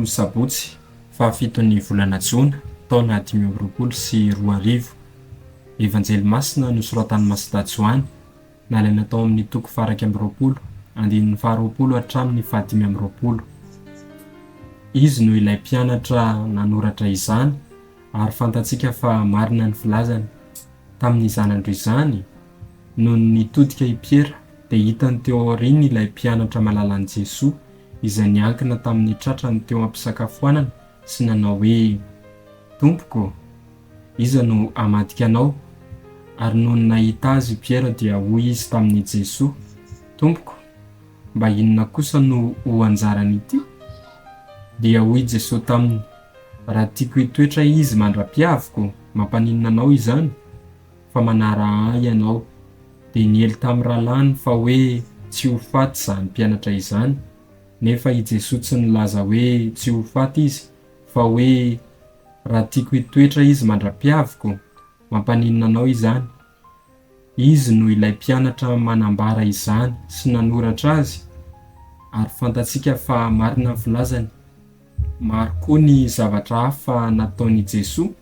Sabotsy fahafitony volana Jona taona 2024. Evanjely masina nosoratan'i Masida Joany nalaina tao amin'ny toko faraky amby 20 andininy 20 hatramin'ny 520. Izy no ilay mpianatra nanoratra izany ary fantatsika fa marina ny filazany. Tamin'ny zanandro izany no nitodika i Piera dia hitany teo aoriana ilay mpianatra malalan'i Jesoa izay niankina tamin'ny tratrany teo am-pisakafoanana sy nanao hoe: "Tompoko, iza no hamadika anao?" Ary noho nahita azy Piera dia hoy izy tamin'ny Jesoa: "Tompoko, mba inona kosa no ho anjarany ity?" Dia hoy Jesoa taminy: "Raha tiako hitoetra izy mandra-piaviko, mampaninona anao izany? Fa manara ahy ianao." Dia niely tamin'ny rahalany fa hoe tsy ho faty izany mpianatra izany, nefa i Jesoa tsy nilaza hoe tsy ho faty izy, fa hoe raha tiako hitoetra izy mandra-piaviko, mampaninona anao izany? Izy no ilay mpianatra manambara izany sy nanoratra azy, ary fantatsika fa marina ny filazany. Maro koa ny zavatra hafa nataon'i Jesoa,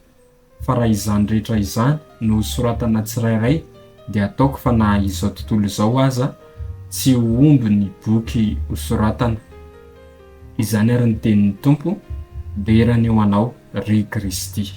fa raha izany rehetra izany no soratana tsirairay dia ataoko fa na izao tontolo izao aza tsy ho omby ny boky ho soratana. Izany ary ny tenin'ny Tompo, berany eo anao ry Kristy.